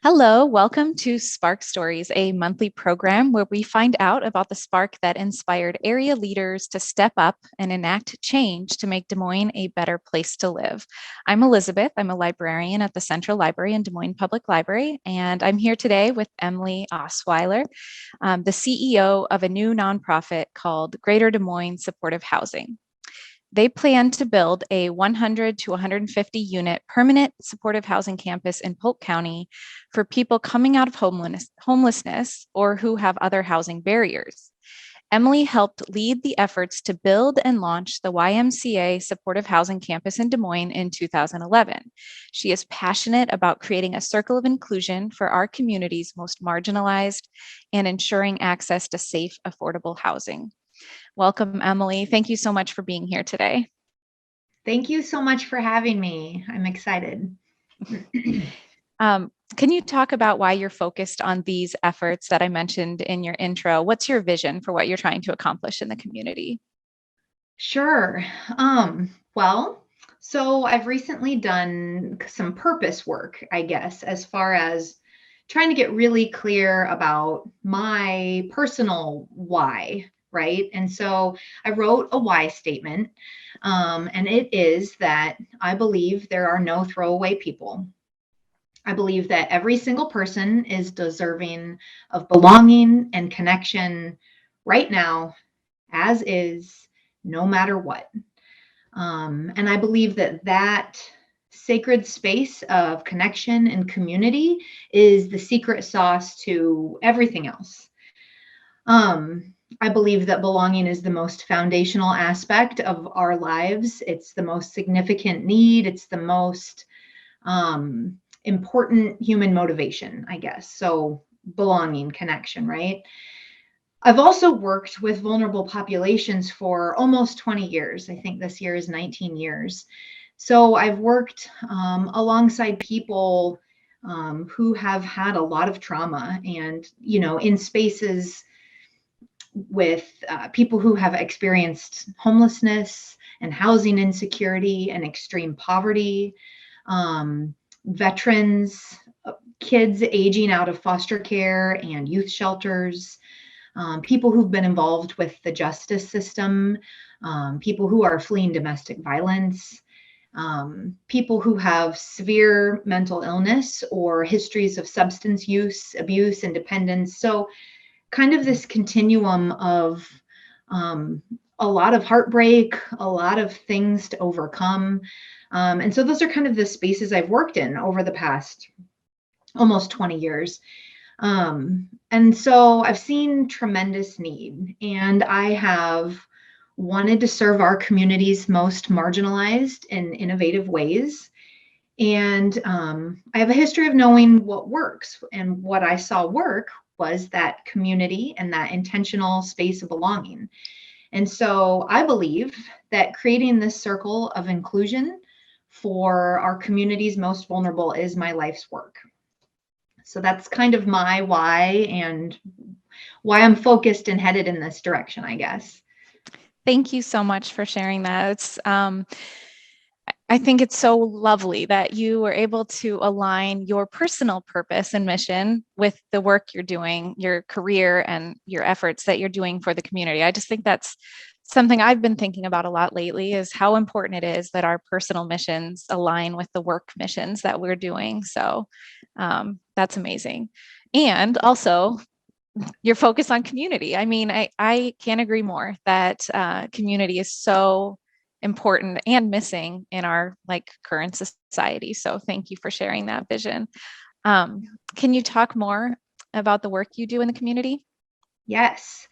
Hello, welcome to Spark Stories, a monthly program where we find out about the spark that inspired area leaders to step up and enact change to make Des Moines a better place to live. I'm Elizabeth. I'm a librarian at the Central Library in Des Moines Public Library, and I'm here today with Emily Osweiler, the CEO of a new nonprofit called Greater Des Moines Supportive Housing. They plan to build a 100 to 150 unit permanent supportive housing campus in Polk County for people coming out of homelessness or who have other housing barriers. Emily helped lead the efforts to build and launch the YMCA Supportive Housing Campus in Des Moines in 2011. She is passionate about creating a circle of inclusion for our community's most marginalized and ensuring access to safe, affordable housing. Welcome, Emily. Thank you so much for being here today. Thank you so much for having me. I'm excited. Can you talk about why you're focused on these efforts that I mentioned in your intro? What's your vision for what you're trying to accomplish in the community? Sure. So I've recently done some purpose work, I guess, as far as trying to get really clear about my personal why, right? And so I wrote a why statement, and it is that I believe there are no throwaway people. I believe that every single person is deserving of belonging and connection right now, as is, no matter what. And I believe that sacred space of connection and community is the secret sauce to everything else. I believe that belonging is the most foundational aspect of our lives. It's the most significant need. It's the most important human motivation, I guess. So belonging, connection, right? I've also worked with vulnerable populations for almost 20 years. I think this year is 19 years. So I've worked alongside people who have had a lot of trauma and, in spaces with people who have experienced homelessness and housing insecurity and extreme poverty, veterans, kids aging out of foster care and youth shelters, people who've been involved with the justice system, people who are fleeing domestic violence, people who have severe mental illness or histories of substance use, abuse, and dependence. So kind of this continuum of a lot of heartbreak, a lot of things to overcome. And so those are kind of the spaces I've worked in over the past almost 20 years. And so I've seen tremendous need, and I have wanted to serve our community's most marginalized in innovative ways. And I have a history of knowing what works, and what I saw work was that community and that intentional space of belonging. And so I believe that creating this circle of inclusion for our community's most vulnerable is my life's work. So that's kind of my why and why I'm focused and headed in this direction, I guess. Thank you so much for sharing that. I think it's so lovely that you were able to align your personal purpose and mission with the work you're doing, your career, and your efforts that you're doing for the community. I just think that's something I've been thinking about a lot lately, is how important it is that our personal missions align with the work missions that we're doing. So that's amazing. And also, your focus on community. I mean, I can't agree more that community is so important and missing in our current society. So thank you for sharing that vision. Can you talk more about the work you do in the community? Yes.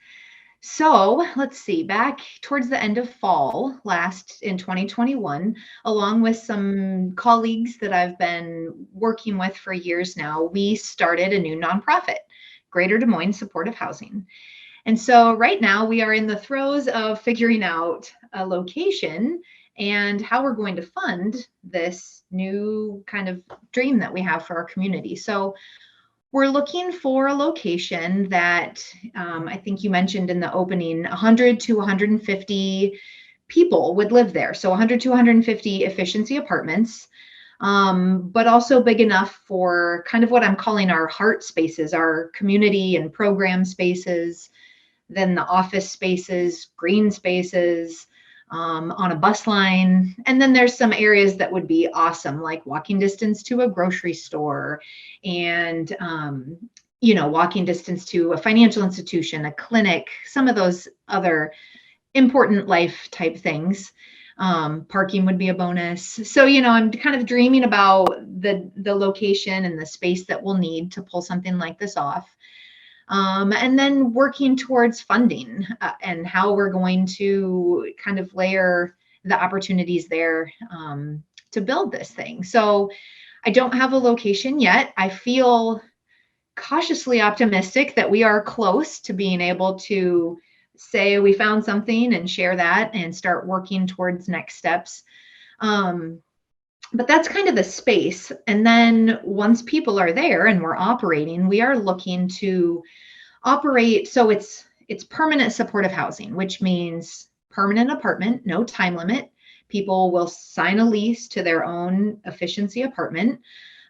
So let's see, back towards the end of fall last in 2021, along with some colleagues that I've been working with for years now, we started a new nonprofit, Greater Des Moines Supportive Housing. And so right now we are in the throes of figuring out a location and how we're going to fund this new kind of dream that we have for our community. So we're looking for a location that I think you mentioned in the opening, 100 to 150 people would live there. So 100 to 150 efficiency apartments. but also big enough for kind of what I'm calling our heart spaces, our community and program spaces, then the office spaces, green spaces, on a bus line. And then there's some areas that would be awesome, like walking distance to a grocery store and, walking distance to a financial institution, a clinic, some of those other important life type things. Parking would be a bonus. So, I'm kind of dreaming about the location and the space that we'll need to pull something like this off. And then working towards funding and how we're going to kind of layer the opportunities there to build this thing. So I don't have a location yet. I feel cautiously optimistic that we are close to being able to say we found something and share that and start working towards next steps. But that's kind of the space. And then once people are there and we're operating, we are looking to operate. So it's permanent supportive housing, which means permanent apartment, no time limit. People will sign a lease to their own efficiency apartment.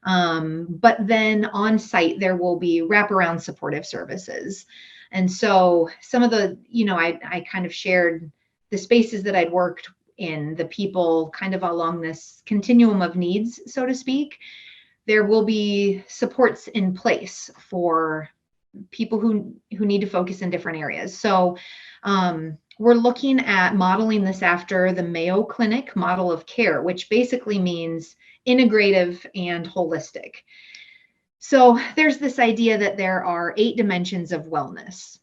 But then on site, there will be wraparound supportive services. And so some of the, I kind of shared the spaces that I'd worked in, the people kind of along this continuum of needs, so to speak. There will be supports in place for people who need to focus in different areas. So we're looking at modeling this after the Mayo Clinic model of care, which basically means integrative and holistic. So there's this idea that there are 8 dimensions of wellness.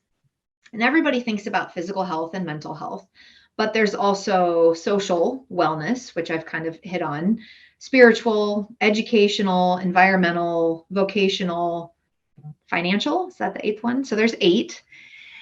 And everybody thinks about physical health and mental health, but there's also social wellness, which I've kind of hit on, spiritual, educational, environmental, vocational, financial. Is that the 8th one? So there's 8.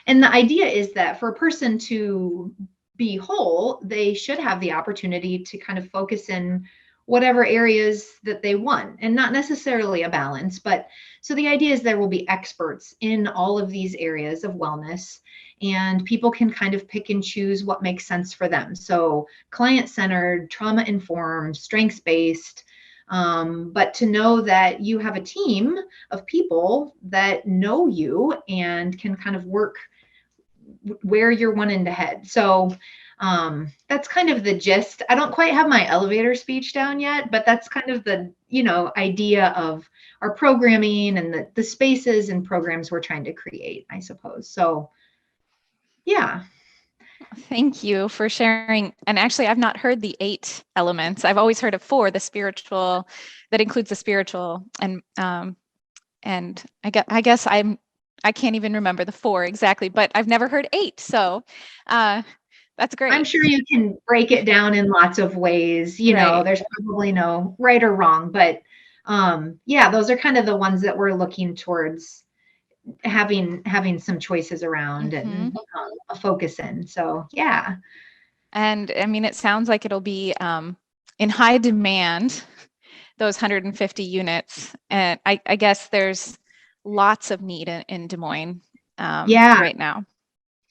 And the idea is that for a person to be whole, they should have the opportunity to kind of focus in whatever areas that they want, and not necessarily a balance. But so the idea is there will be experts in all of these areas of wellness, and people can kind of pick and choose what makes sense for them. So client-centered, trauma-informed, strengths-based, but to know that you have a team of people that know you and can kind of work where you're wanting to head. So that's kind of the gist. I don't quite have my elevator speech down yet, but that's kind of the, idea of our programming and the spaces and programs we're trying to create, I suppose. So, yeah. Thank you for sharing. And actually, I've not heard the 8 elements. I've always heard of 4, the spiritual, that includes the spiritual. And I guess I can't even remember the 4 exactly, but I've never heard 8. So that's great. I'm sure you can break it down in lots of ways. Right. There's probably no right or wrong, but yeah, those are kind of the ones that we're looking towards having some choices around and a focus in. So yeah. And I mean, it sounds like it'll be in high demand, those 150 units. And I guess there's lots of need in Des Moines right now.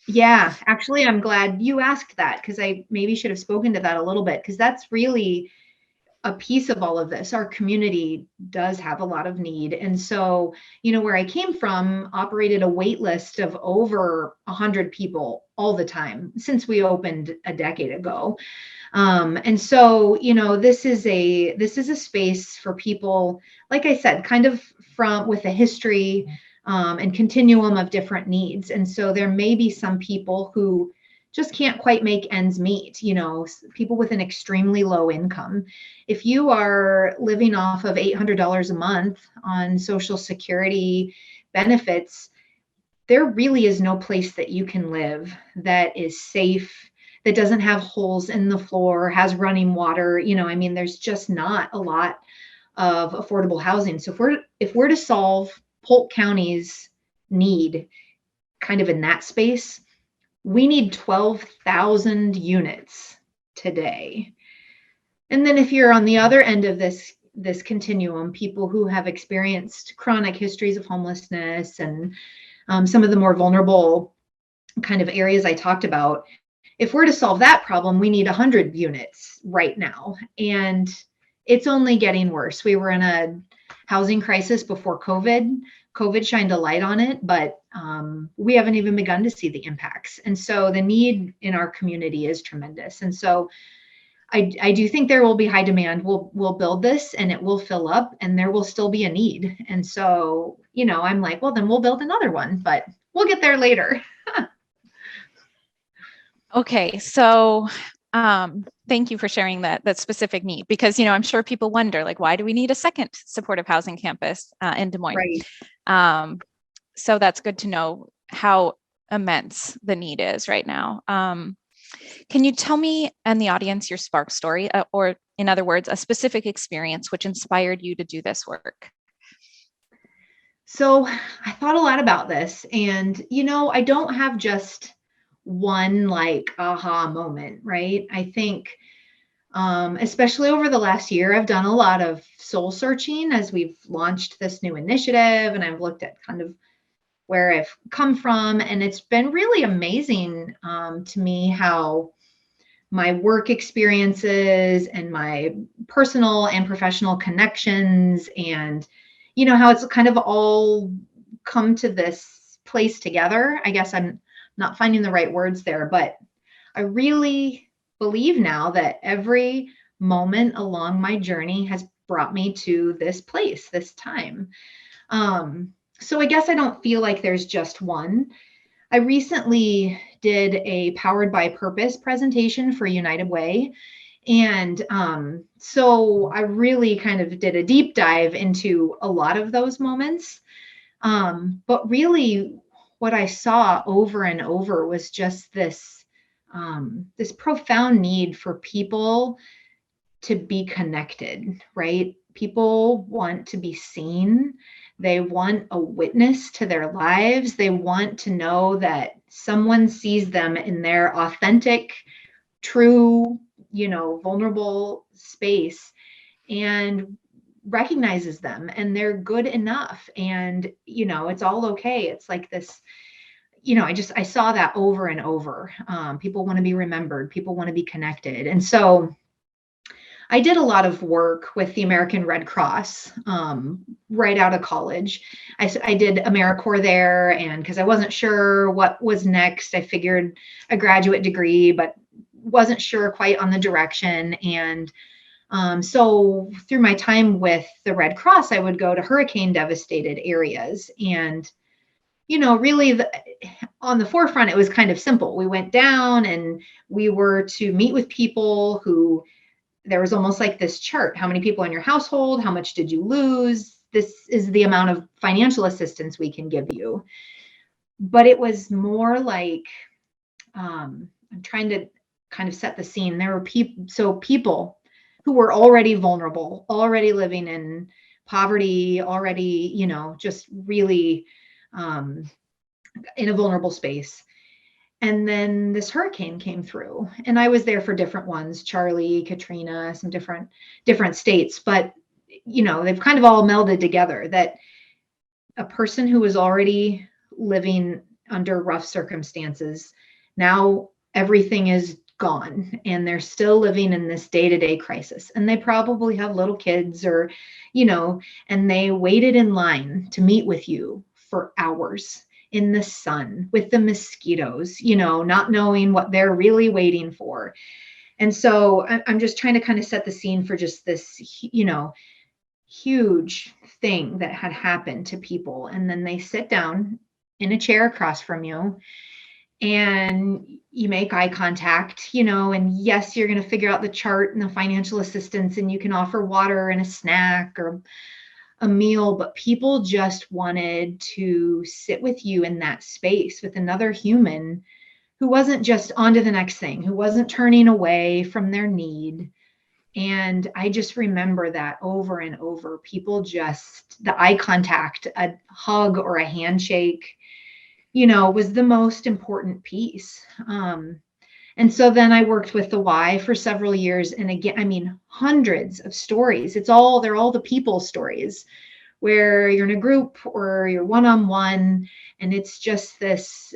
Yeah, actually, I'm glad you asked that, because I maybe should have spoken to that a little bit, because that's really a piece of all of this. Our community does have a lot of need. And so, where I came from operated a wait list of over 100 people all the time since we opened a decade ago. And so, this is a space for people, like I said, kind of with a history and continuum of different needs. And so there may be some people who just can't quite make ends meet, people with an extremely low income. If you are living off of $800 a month on Social Security benefits, there really is no place that you can live that is safe, that doesn't have holes in the floor, has running water. There's just not a lot of affordable housing. So if we're to solve Polk County's need kind of in that space, we need 12,000 units today. And then if you're on the other end of this continuum, people who have experienced chronic histories of homelessness and some of the more vulnerable kind of areas I talked about, if we're to solve that problem, we need 100 units right now. And it's only getting worse. We were in a housing crisis before COVID. COVID shined a light on it, but we haven't even begun to see the impacts. And so the need in our community is tremendous. And so I do think there will be high demand. We'll build this and it will fill up and there will still be a need. And so, I'm like, well, then we'll build another one, but we'll get there later. Okay, so thank you for sharing that specific need, because I'm sure people wonder, like, why do we need a second supportive housing campus in Des Moines? Right. So that's good to know how immense the need is right now. Can you tell me and the audience your spark story, or in other words, a specific experience which inspired you to do this work? So I thought a lot about this, and I don't have just one like aha moment, right? I think especially over the last year, I've done a lot of soul searching as we've launched this new initiative, and I've looked at kind of where I've come from. And it's been really amazing to me how my work experiences and my personal and professional connections and, how it's kind of all come to this place together. I guess I'm not finding the right words there, but I really believe now that every moment along my journey has brought me to this place, this time. So I guess I don't feel like there's just one. I recently did a Powered by Purpose presentation for United Way. And so I really kind of did a deep dive into a lot of those moments. But really, what I saw over and over was just this profound need for people to be connected, right? People want to be seen. They want a witness to their lives. They want to know that someone sees them in their authentic, true, vulnerable space and recognizes them and they're good enough. And, it's all okay. It's like this, I saw that over and over. People want to be remembered. People want to be connected. And so I did a lot of work with the American Red Cross right out of college. I did AmeriCorps there, and because I wasn't sure what was next, I figured a graduate degree, but wasn't sure quite on the direction. And so through my time with the Red Cross, I would go to hurricane devastated areas. And, really on the forefront, it was kind of simple. We went down and we were to meet with people who, there was almost like this chart. How many people in your household? How much did you lose? This is the amount of financial assistance we can give you. But it was more like, I'm trying to kind of set the scene. There were people who were already vulnerable, already living in poverty, already, just really in a vulnerable space. And then this hurricane came through, and I was there for different ones, Charlie, Katrina, some different states, but they've kind of all melded together, that a person who was already living under rough circumstances, now everything is gone and they're still living in this day-to-day crisis. And they probably have little kids or, and they waited in line to meet with you for hours in the sun with the mosquitoes, not knowing what they're really waiting for. And so I'm just trying to kind of set the scene for just this, huge thing that had happened to people. And then they sit down in a chair across from you and you make eye contact, and yes, you're going to figure out the chart and the financial assistance, and you can offer water and a snack or a meal, but people just wanted to sit with you in that space with another human who wasn't just on to the next thing, who wasn't turning away from their need. And I just remember that over and over, people just, the eye contact, a hug or a handshake, was the most important piece. And so then I worked with the Y for several years. And again, hundreds of stories. They're all the people stories where you're in a group or you're one-on-one. And it's just this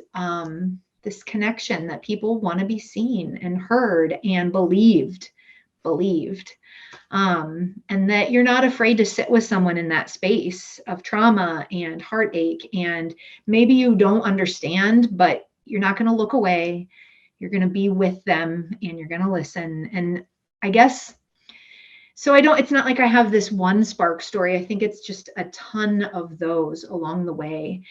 connection that people want to be seen and heard and believed believed. And that you're not afraid to sit with someone in that space of trauma and heartache. And maybe you don't understand, but you're not going to look away. You're going to be with them and you're going to listen. And I guess, so it's not like I have this one spark story. I think it's just a ton of those along the way.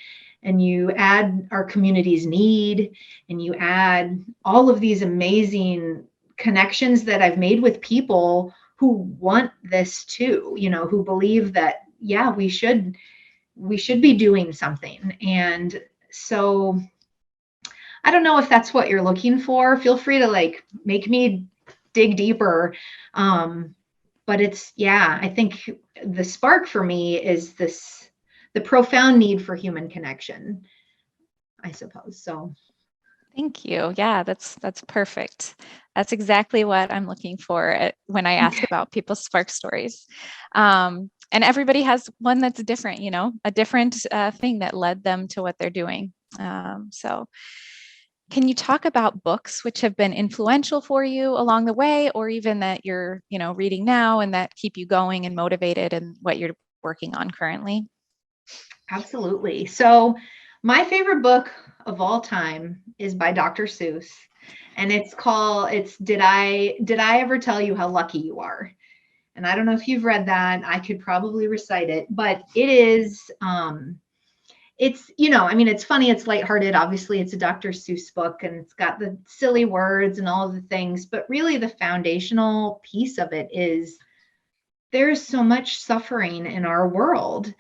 And you add our community's need, and you add all of these amazing connections that I've made with people who want this too, who believe that, yeah, we should be doing something. And so I don't know if that's what you're looking for. Feel free to like make me dig deeper. But I think the spark for me is the profound need for human connection, I suppose. So Thank you. Yeah, that's perfect. That's exactly what I'm looking for when I ask about people's spark stories. And everybody has one that's different, a different thing that led them to what they're doing. So can you talk about books which have been influential for you along the way, or even that you're, reading now and that keep you going and motivated in what you're working on currently? Absolutely. So my favorite book of all time is by Dr. Seuss, and it's Did I Ever Tell You How Lucky You Are? And I don't know if you've read that. I could probably recite it, but it is it's, it's funny, it's lighthearted. Obviously, it's a Dr. Seuss book and it's got the silly words and all of the things, but really the foundational piece of it is there's so much suffering in our world.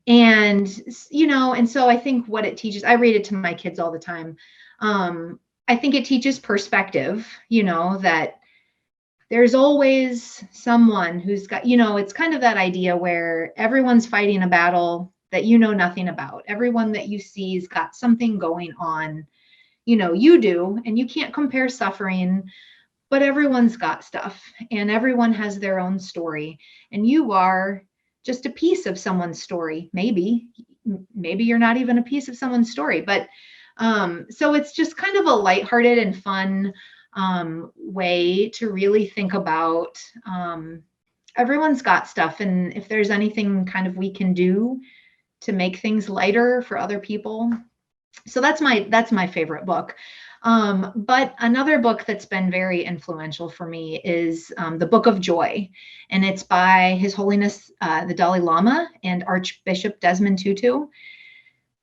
And so I think what it teaches, I read it to my kids all the time. I think it teaches perspective, that there's always someone who's got, it's kind of that idea where everyone's fighting a battle that you know nothing about. Everyone that you see's got something going on, you do, and you can't compare suffering, but everyone's got stuff and everyone has their own story, and you are just a piece of someone's story. Maybe you're not even a piece of someone's story, but so it's just kind of a lighthearted and fun way to really think about everyone's got stuff, and if there's anything kind of we can do to make things lighter for other people. So that's my favorite book. But another book that's been very influential for me is the Book of Joy, and it's by His Holiness the Dalai Lama and Archbishop Desmond Tutu.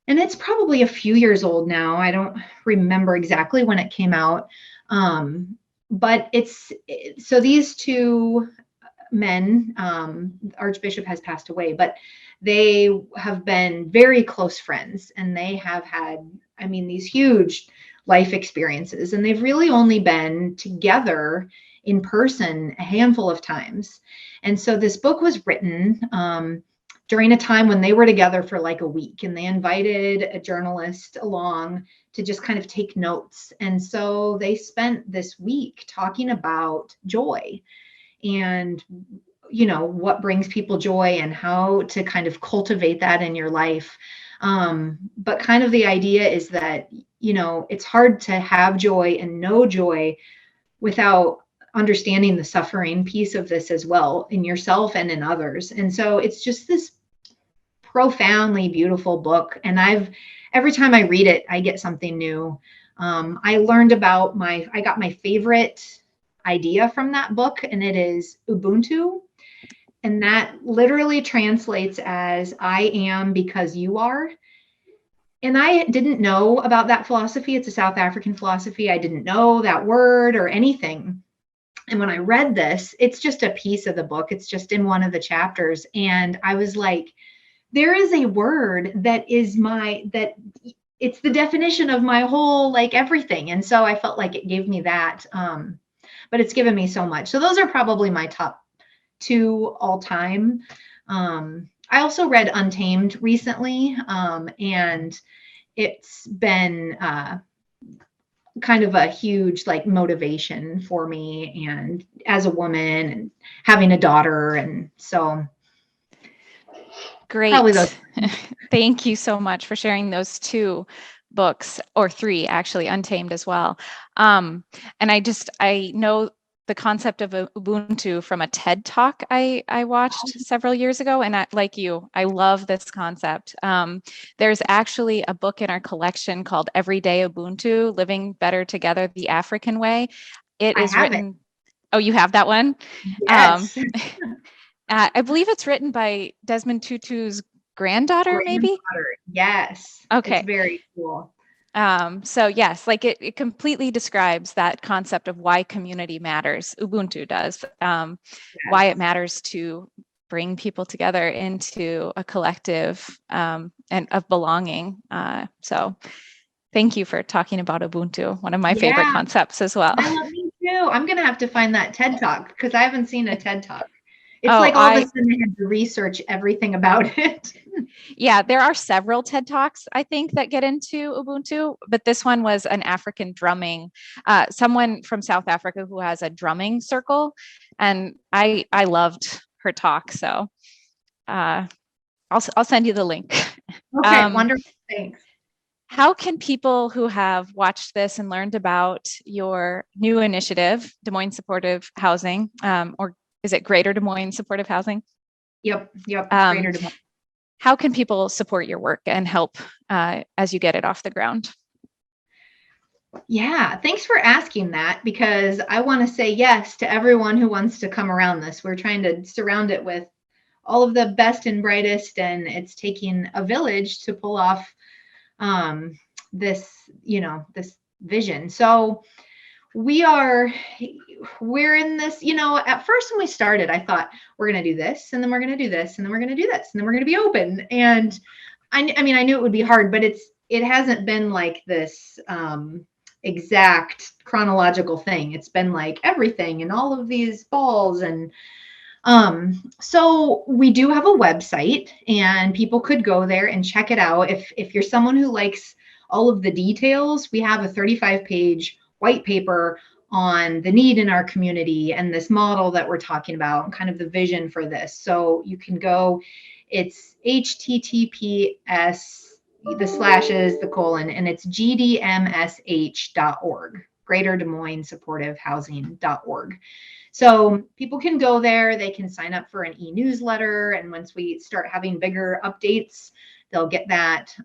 And it's probably a few years old now. I don't remember exactly when it came out. But so these two men, Archbishop has passed away, but they have been very close friends, and they have had, these huge life experiences, and they've really only been together in person a handful of times. And so this book was written during a time when they were together for like a week, and they invited a journalist along to just kind of take notes. And so they spent this week talking about joy and what brings people joy and how to kind of cultivate that in your life. But kind of the idea is that it's hard to have joy and know joy without understanding the suffering piece of this as well in yourself and in others. And so it's just this profoundly beautiful book, and every time I read it, I get something new. I learned about I got my favorite idea from that book, and it is Ubuntu. And that literally translates as I am because you are. And I didn't know about that philosophy. It's a South African philosophy. I didn't know that word or anything. And when I read this, it's just a piece of the book. It's just in one of the chapters. And I was like, there is a word that it's the definition of my whole, like, everything. And so I felt like it gave me that. But it's given me so much. So those are probably my top two all time. I also read Untamed recently, and it's been kind of a huge like motivation for me, and as a woman and having a daughter. And so great. Probably those. Thank you so much for sharing those two books, or three actually, Untamed as well. And I know the concept of Ubuntu from a TED Talk I watched several years ago. And like you, I love this concept. There's actually a book in our collection called Everyday Ubuntu, Living Better Together the African Way. It I is have it. written. Oh, you have that one? Yes. I believe it's written by Desmond Tutu's granddaughter, maybe? Granddaughter. Yes. It's Okay. very cool. So yes, like it completely describes that concept of why community matters. Ubuntu does, why it Yes. matters to bring people together into a collective and of belonging. So thank you for talking about Ubuntu, one of my favorite Yeah. concepts as well. I love me too. I'm gonna have to find that TED Talk because I haven't seen a TED Talk. It's Oh, like all of a sudden I had to research everything about it. yeah, there are several TED Talks, I think, that get into Ubuntu, but this one was an African drumming, someone from South Africa who has a drumming circle. And I loved her talk. So I'll send you the link. Okay, wonderful. Thanks. How can people who have watched this and learned about your new initiative, Des Moines Supportive Housing, or is it Greater Des Moines Supportive Housing? Yep, it's Greater Des Moines. How can people support your work and help as you get it off the ground? Yeah, thanks for asking that because I want to say yes to everyone who wants to come around this. We're trying to surround it with all of the best and brightest, and it's taking a village to pull off this, this vision. So we're in this, at first when we started, I thought we're going to do this, and then we're going to do this, and then we're going to do this, and then we're going to be open. And I mean, I knew it would be hard, but it hasn't been like this exact chronological thing. It's been like everything and all of these balls. And so we do have a website, and people could go there and check it out. If you're someone who likes all of the details, we have a 35-page white paper on the need in our community and this model that we're talking about and kind of the vision for this. So you can go, it's https, the slashes, the colon, and it's gdmsh.org, Greater Des Moines Supportive Housing.org. So people can go there, they can sign up for an e-newsletter, and once we start having bigger updates, they'll get that.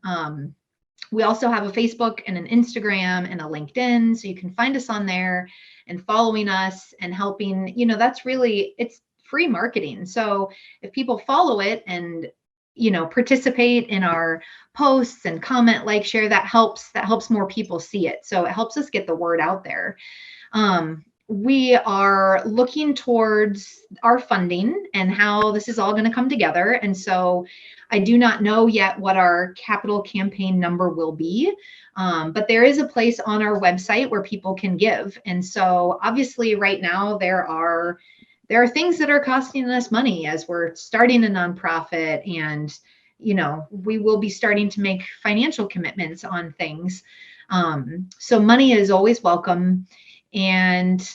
We also have a Facebook and an Instagram and a LinkedIn, so you can find us on there and following us and helping, that's really, it's free marketing. So if people follow it and participate in our posts and comment, like, share, that helps more people see it. So it helps us get the word out there. We are looking towards our funding and how this is all going to come together. And so I do not know yet what our capital campaign number will be, but there is a place on our website where people can give. And so obviously right now there are things that are costing us money as we're starting a nonprofit, and we will be starting to make financial commitments on things. So money is always welcome. And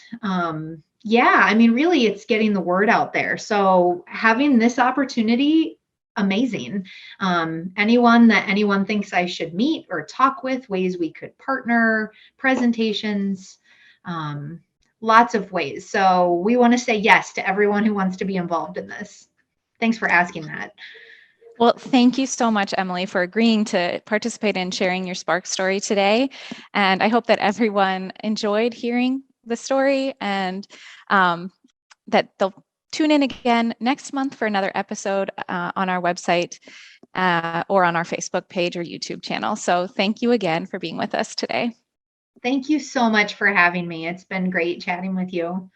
yeah, I mean, really, it's getting the word out there. So having this opportunity, amazing. Anyone thinks I should meet or talk with, ways we could partner, presentations, lots of ways. So we want to say yes to everyone who wants to be involved in this. Thanks for asking that. Well, thank you so much, Emily, for agreeing to participate in sharing your Spark story today. And I hope that everyone enjoyed hearing the story, and that they'll tune in again next month for another episode on our website or on our Facebook page or YouTube channel. So thank you again for being with us today. Thank you so much for having me. It's been great chatting with you.